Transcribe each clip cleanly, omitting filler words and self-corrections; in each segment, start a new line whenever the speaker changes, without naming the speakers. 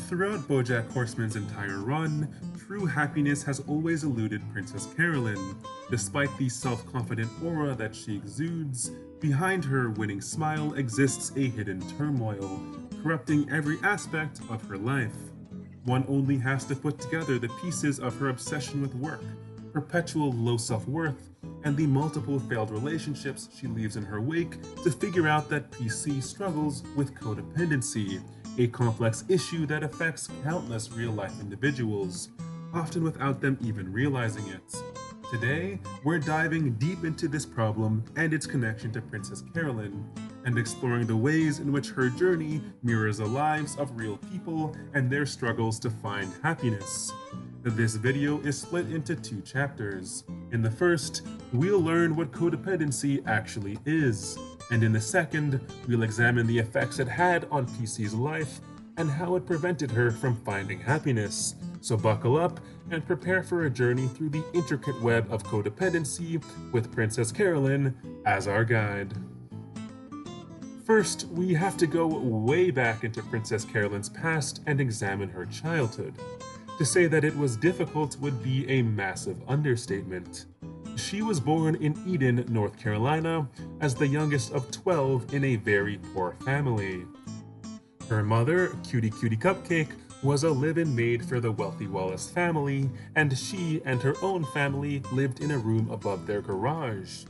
Throughout BoJack Horseman's entire run, true happiness has always eluded Princess Carolyn. Despite the self-confident aura that she exudes, behind her winning smile exists a hidden turmoil, corrupting every aspect of her life. One only has to put together the pieces of her obsession with work, perpetual low self-worth, and the multiple failed relationships she leaves in her wake to figure out that PC struggles with codependency, a complex issue that affects countless real-life individuals, often without them even realizing it. Today, we're diving deep into this problem and its connection to Princess Carolyn, and exploring the ways in which her journey mirrors the lives of real people and their struggles to find happiness. This video is split into two chapters. In the first, we'll learn what codependency actually is, and in the second, we'll examine the effects it had on PC's life and how it prevented her from finding happiness. So buckle up and prepare for a journey through the intricate web of codependency with Princess Carolyn as our guide. First, we have to go way back into Princess Carolyn's past and examine her childhood. To say that it was difficult would be a massive understatement. She was born in Eden, North Carolina, as the youngest of 12 in a very poor family. Her mother, Cutie Cutie Cupcake, was a live-in maid for the wealthy Wallace family, and she and her own family lived in a room above their garage.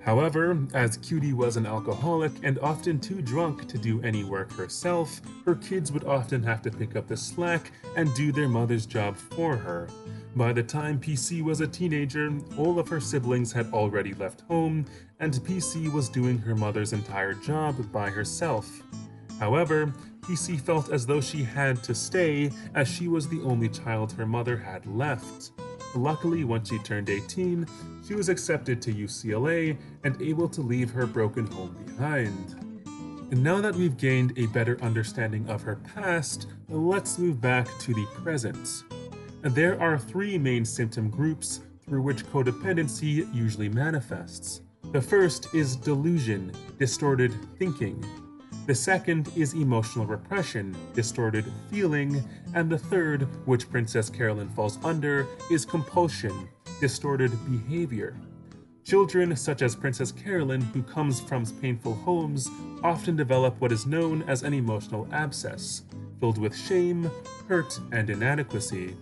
However, as Cutie was an alcoholic and often too drunk to do any work herself, her kids would often have to pick up the slack and do their mother's job for her. By the time PC was a teenager, all of her siblings had already left home, and PC was doing her mother's entire job by herself. However, PC felt as though she had to stay, as she was the only child her mother had left. Luckily, once she turned 18, she was accepted to UCLA and able to leave her broken home behind. And now that we've gained a better understanding of her past, let's move back to the present. There are three main symptom groups through which codependency usually manifests. The first is delusion, distorted thinking. The second is emotional repression, distorted feeling, and the third, which Princess Carolyn falls under, is compulsion, distorted behavior. Children such as Princess Carolyn, who comes from painful homes, often develop what is known as an emotional abscess, filled with shame, hurt, and inadequacy.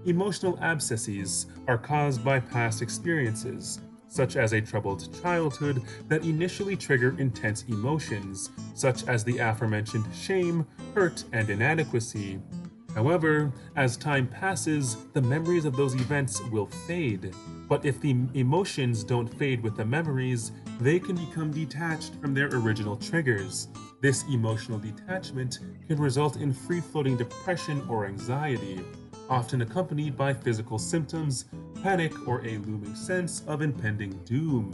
Emotional abscesses are caused by past experiences, such as a troubled childhood that initially trigger intense emotions, such as the aforementioned shame, hurt, and inadequacy. However, as time passes, the memories of those events will fade. But if the emotions don't fade with the memories, they can become detached from their original triggers. This emotional detachment can result in free-floating depression or anxiety, often accompanied by physical symptoms, panic, or a looming sense of impending doom.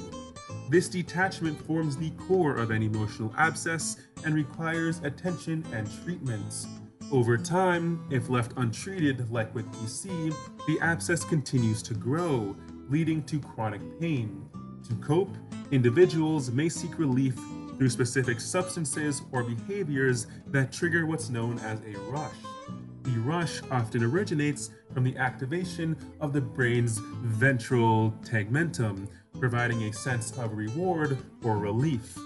This detachment forms the core of an emotional abscess and requires attention and treatment. Over time, if left untreated, like with PC, the abscess continues to grow, leading to chronic pain. To cope, individuals may seek relief through specific substances or behaviors that trigger what's known as a rush. The rush often originates from the activation of the brain's ventral tegmentum, providing a sense of reward or relief.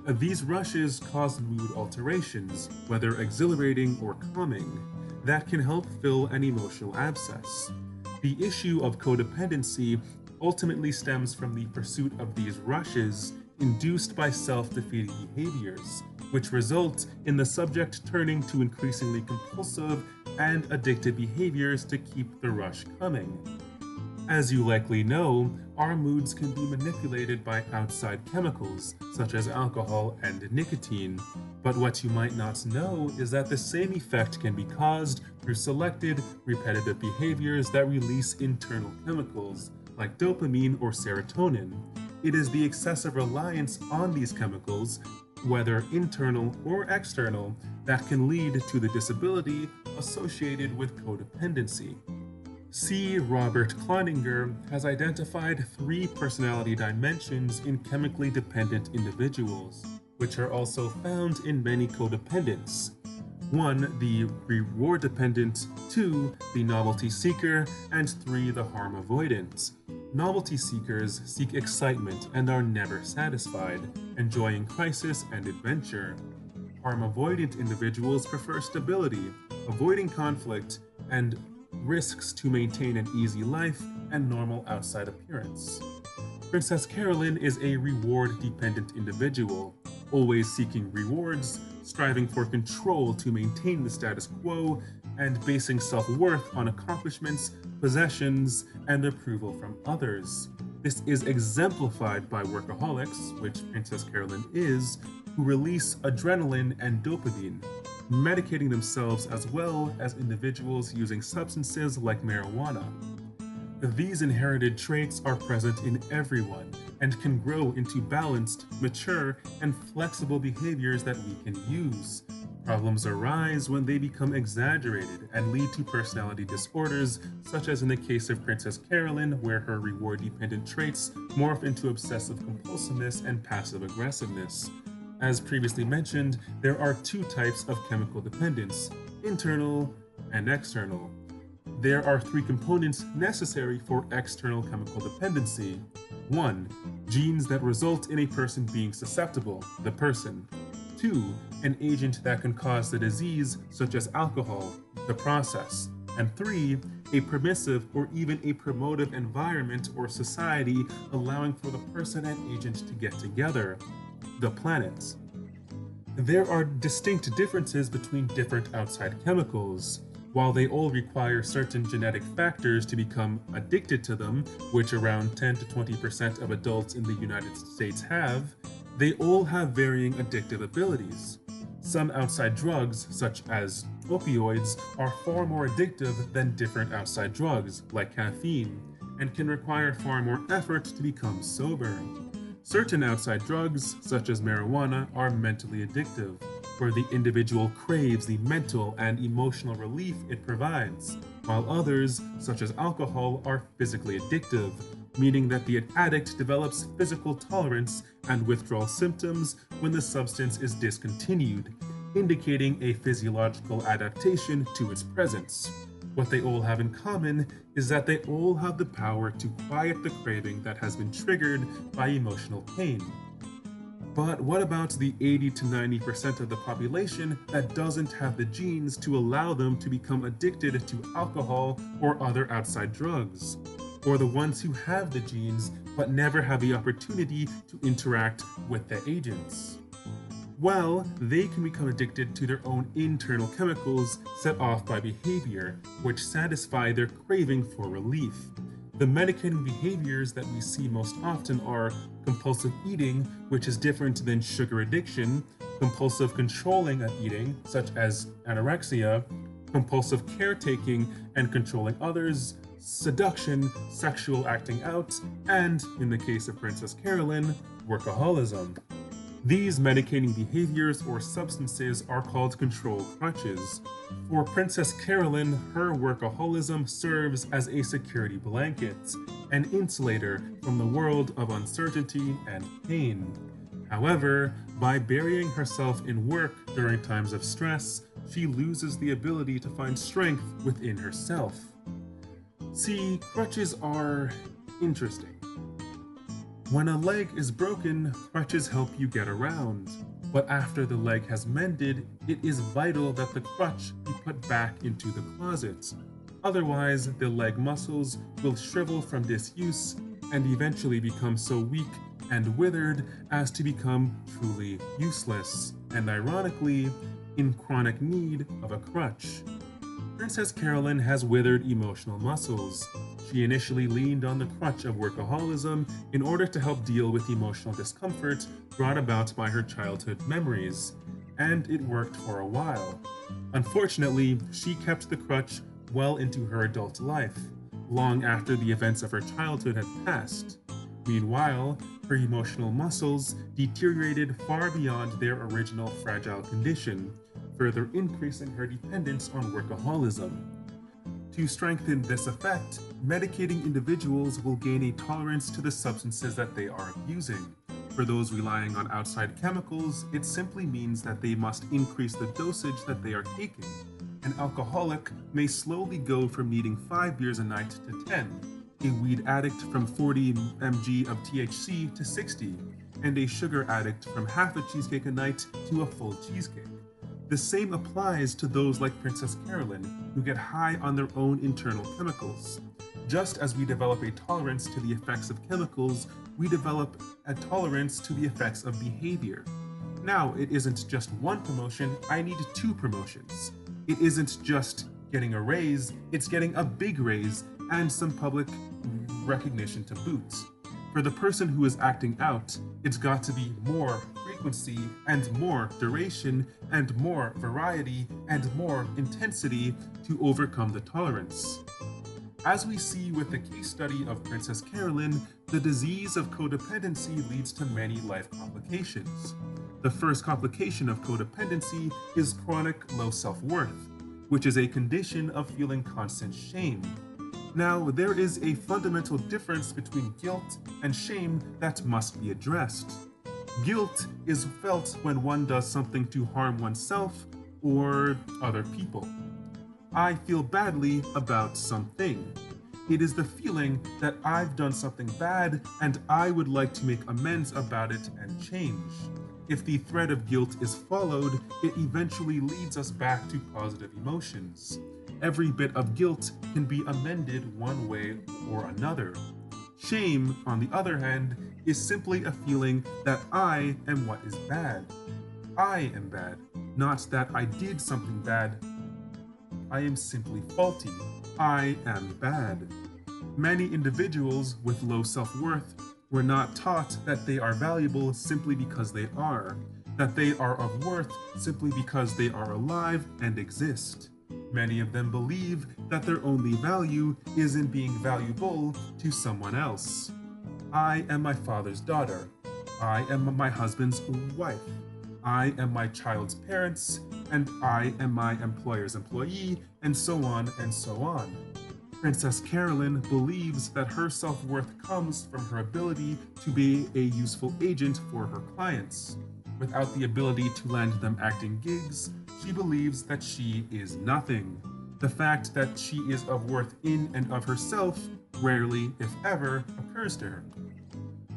These rushes cause mood alterations, whether exhilarating or calming, that can help fill an emotional abscess. The issue of codependency ultimately stems from the pursuit of these rushes induced by self-defeating behaviors, which result in the subject turning to increasingly compulsive and addictive behaviors to keep the rush coming. As you likely know, our moods can be manipulated by outside chemicals, such as alcohol and nicotine. But what you might not know is that the same effect can be caused through selected, repetitive behaviors that release internal chemicals, like dopamine or serotonin. It is the excessive reliance on these chemicals, whether internal or external, that can lead to the disability associated with codependency. C. Robert Cloninger has identified 3 personality dimensions in chemically dependent individuals, which are also found in many codependents. 1. The reward dependent, 2. The novelty seeker, and 3. The harm avoidant. Novelty seekers seek excitement and are never satisfied, enjoying crisis and adventure. Harm avoidant individuals prefer stability, avoiding conflict, and risks to maintain an easy life and normal outside appearance. Princess Carolyn is a reward-dependent individual, always seeking rewards, striving for control to maintain the status quo, and basing self-worth on accomplishments, possessions, and approval from others. This is exemplified by workaholics, which Princess Carolyn is, who release adrenaline and dopamine, medicating themselves as well as individuals using substances like marijuana. These inherited traits are present in everyone and can grow into balanced, mature, and flexible behaviors that we can use. Problems arise when they become exaggerated and lead to personality disorders, such as in the case of Princess Carolyn, where her reward-dependent traits morph into obsessive compulsiveness and passive aggressiveness. As previously mentioned, there are two types of chemical dependence: internal and external. There are three components necessary for external chemical dependency. 1. Genes that result in a person being susceptible, the person. 2. An agent that can cause the disease, such as alcohol, the process. And 3. A permissive or even a promotive environment or society allowing for the person and agent to get together, the planet. There are distinct differences between different outside chemicals. While they all require certain genetic factors to become addicted to them, which around 10 to 20% of adults in the United States have, they all have varying addictive abilities. Some outside drugs, such as opioids, are far more addictive than different outside drugs, like caffeine, and can require far more effort to become sober. Certain outside drugs, such as marijuana, are mentally addictive, where the individual craves the mental and emotional relief it provides, while others, such as alcohol, are physically addictive, meaning that the addict develops physical tolerance and withdrawal symptoms when the substance is discontinued, indicating a physiological adaptation to its presence. What they all have in common is that they all have the power to quiet the craving that has been triggered by emotional pain. But what about the 80 to 90% of the population that doesn't have the genes to allow them to become addicted to alcohol or other outside drugs? Or the ones who have the genes but never have the opportunity to interact with the agents? Well, they can become addicted to their own internal chemicals set off by behavior, which satisfy their craving for relief. The medicating behaviors that we see most often are compulsive eating, which is different than sugar addiction, compulsive controlling of eating, such as anorexia, compulsive caretaking and controlling others, seduction, sexual acting out, and, in the case of Princess Carolyn, workaholism. These medicating behaviors or substances are called control crutches. For Princess Carolyn, her workaholism serves as a security blanket, an insulator from the world of uncertainty and pain. However, by burying herself in work during times of stress, she loses the ability to find strength within herself. See, crutches are interesting. When a leg is broken, crutches help you get around. But after the leg has mended, it is vital that the crutch be put back into the closet. Otherwise, the leg muscles will shrivel from disuse and eventually become so weak and withered as to become truly useless, and ironically, in chronic need of a crutch. Princess Carolyn has withered emotional muscles. She initially leaned on the crutch of workaholism in order to help deal with emotional discomfort brought about by her childhood memories, and it worked for a while. Unfortunately, she kept the crutch well into her adult life, long after the events of her childhood had passed. Meanwhile, her emotional muscles deteriorated far beyond their original fragile condition, further increasing her dependence on workaholism. To strengthen this effect, medicating individuals will gain a tolerance to the substances that they are abusing, For those relying on outside chemicals, it simply means that they must increase the dosage that they are taking. An alcoholic may slowly go from needing 5 beers a night to 10, a weed addict from 40 mg of THC to 60, and a sugar addict from half a cheesecake a night to a full cheesecake. The same applies to those like Princess Carolyn, who get high on their own internal chemicals. Just as we develop a tolerance to the effects of chemicals, we develop a tolerance to the effects of behavior. Now, it isn't just one promotion, I need 2 promotions. It isn't just getting a raise, it's getting a big raise and some public recognition to boot. For the person who is acting out, it's got to be more frequency and more duration and more variety and more intensity to overcome the tolerance. As we see with the case study of Princess Carolyn, the disease of codependency leads to many life complications. The first complication of codependency is chronic low self-worth, which is a condition of feeling constant shame. Now, there is a fundamental difference between guilt and shame that must be addressed. Guilt is felt when one does something to harm oneself or other people. I feel badly about something. It is the feeling that I've done something bad and I would like to make amends about it and change. If the thread of guilt is followed, it eventually leads us back to positive emotions. Every bit of guilt can be amended one way or another. Shame, on the other hand, is simply a feeling that I am what is bad. I am bad, not that I did something bad. I am simply faulty. I am bad. Many individuals with low self-worth were not taught that they are valuable simply because they are, that they are of worth simply because they are alive and exist. Many of them believe that their only value is in being valuable to someone else. I am my father's daughter. I am my husband's wife. I am my child's parents, and I am my employer's employee, and so on and so on. Princess Carolyn believes that her self-worth comes from her ability to be a useful agent for her clients. Without the ability to land them acting gigs, she believes that she is nothing. The fact that she is of worth in and of herself rarely, if ever, occurs to her.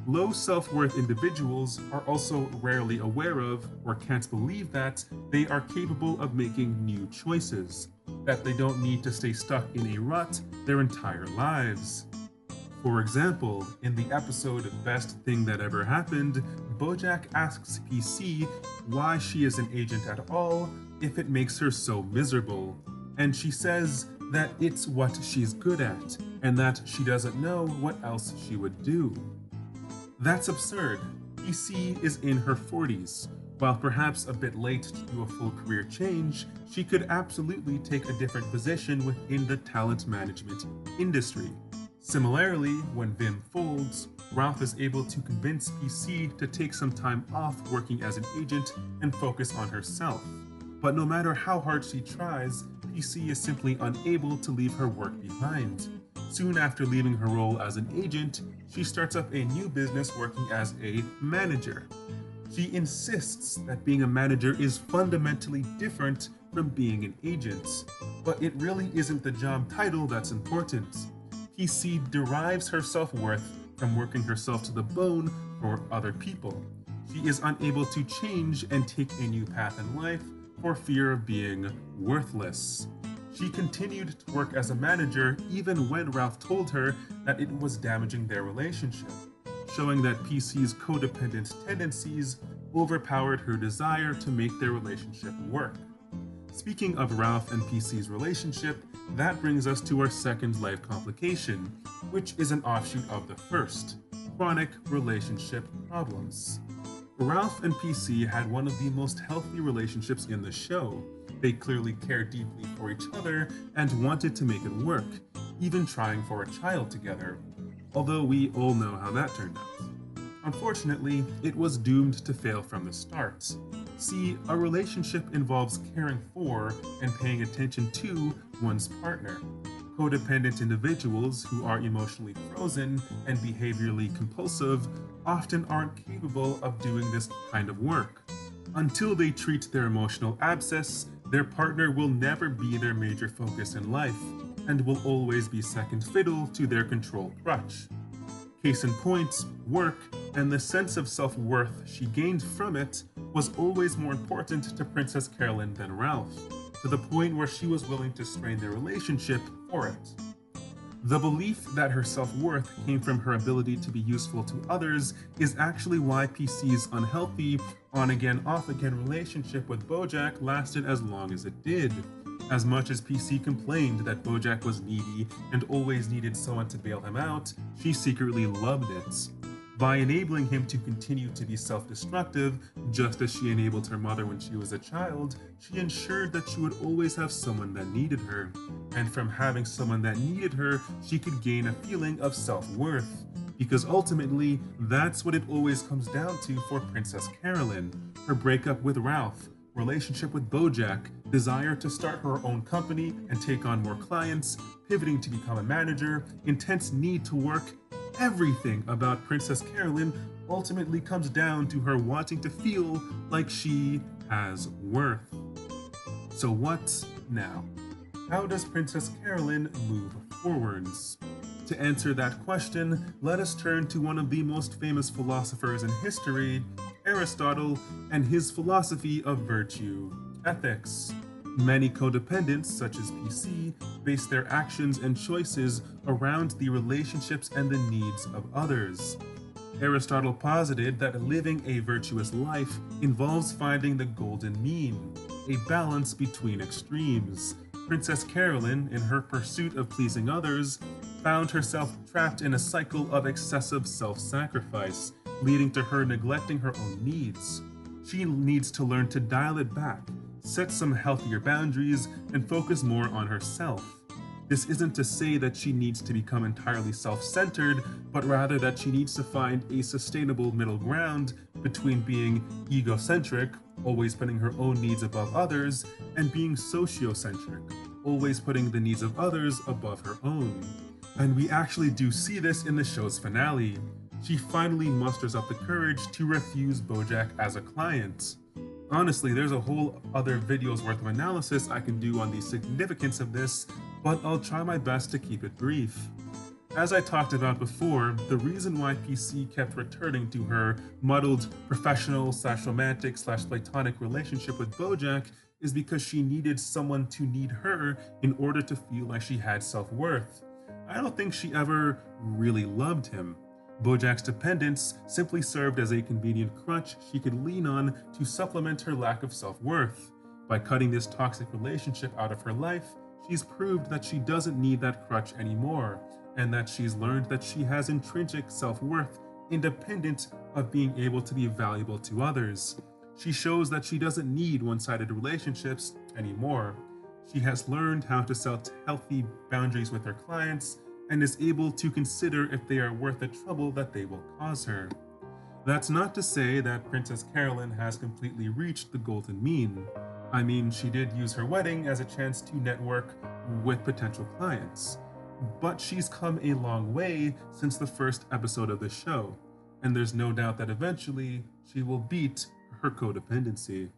Low self-worth individuals are also rarely aware of, or can't believe that, they are capable of making new choices, that they don't need to stay stuck in a rut their entire lives. For example, in the episode Best Thing That Ever Happened, BoJack asks PC why she is an agent at all if it makes her so miserable, and she says that it's what she's good at, and that she doesn't know what else she would do. That's absurd. PC is in her 40s. While perhaps a bit late to do a full career change, she could absolutely take a different position within the talent management industry. Similarly, when Vim folds, Ralph is able to convince PC to take some time off working as an agent and focus on herself. But no matter how hard she tries, PC is simply unable to leave her work behind. Soon after leaving her role as an agent, she starts up a new business working as a manager. She insists that being a manager is fundamentally different from being an agent, but it really isn't the job title that's important. PC derives her self-worth from working herself to the bone for other people. She is unable to change and take a new path in life for fear of being worthless. She continued to work as a manager even when Ralph told her that it was damaging their relationship, showing that PC's codependent tendencies overpowered her desire to make their relationship work. Speaking of Ralph and PC's relationship, that brings us to our second life complication, which is an offshoot of the first: chronic relationship problems. Ralph and PC had one of the most healthy relationships in the show. They clearly cared deeply for each other and wanted to make it work, even trying for a child together, although we all know how that turned out. Unfortunately, it was doomed to fail from the start. See, a relationship involves caring for and paying attention to one's partner. Codependent individuals who are emotionally frozen and behaviorally compulsive often aren't capable of doing this kind of work. Until they treat their emotional abscess, their partner will never be their major focus in life and will always be second fiddle to their control crutch. Case in point, work and the sense of self-worth she gained from it was always more important to Princess Carolyn than Ralph, to the point where she was willing to strain their relationship for it. The belief that her self-worth came from her ability to be useful to others is actually why PC's unhealthy, on-again, off-again relationship with BoJack lasted as long as it did. As much as PC complained that BoJack was needy and always needed someone to bail him out, she secretly loved it. By enabling him to continue to be self-destructive, just as she enabled her mother when she was a child, she ensured that she would always have someone that needed her. And from having someone that needed her, she could gain a feeling of self-worth. Because ultimately, that's what it always comes down to for Princess Carolyn. Her breakup with Ralph, relationship with BoJack, desire to start her own company and take on more clients, pivoting to become a manager, intense need to work. Everything about Princess Carolyn ultimately comes down to her wanting to feel like she has worth. So what now? How does Princess Carolyn move forwards? To answer that question, let us turn to one of the most famous philosophers in history, Aristotle, and his philosophy of virtue, ethics. Many codependents, such as PC, base their actions and choices around the relationships and the needs of others. Aristotle posited that living a virtuous life involves finding the golden mean, a balance between extremes. Princess Carolyn, in her pursuit of pleasing others, found herself trapped in a cycle of excessive self-sacrifice, leading to her neglecting her own needs. She needs to learn to dial it back, set some healthier boundaries, and focus more on herself. This isn't to say that she needs to become entirely self-centered, but rather that she needs to find a sustainable middle ground between being egocentric, always putting her own needs above others, and being sociocentric, always putting the needs of others above her own. And we actually do see this in the show's finale. She finally musters up the courage to refuse BoJack as a client. Honestly, there's a whole other video's worth of analysis I can do on the significance of this, but I'll try my best to keep it brief. As I talked about before, the reason why PC kept returning to her muddled professional/romantic/platonic relationship with BoJack is because she needed someone to need her in order to feel like she had self-worth. I don't think she ever really loved him. BoJack's dependence simply served as a convenient crutch she could lean on to supplement her lack of self-worth. By cutting this toxic relationship out of her life, she's proved that she doesn't need that crutch anymore, and that she's learned that she has intrinsic self-worth independent of being able to be valuable to others. She shows that she doesn't need one-sided relationships anymore. She has learned how to set healthy boundaries with her clients and is able to consider if they are worth the trouble that they will cause her. That's not to say that Princess Carolyn has completely reached the golden mean. I mean, she did use her wedding as a chance to network with potential clients. But she's come a long way since the first episode of the show, and there's no doubt that eventually she will beat her codependency.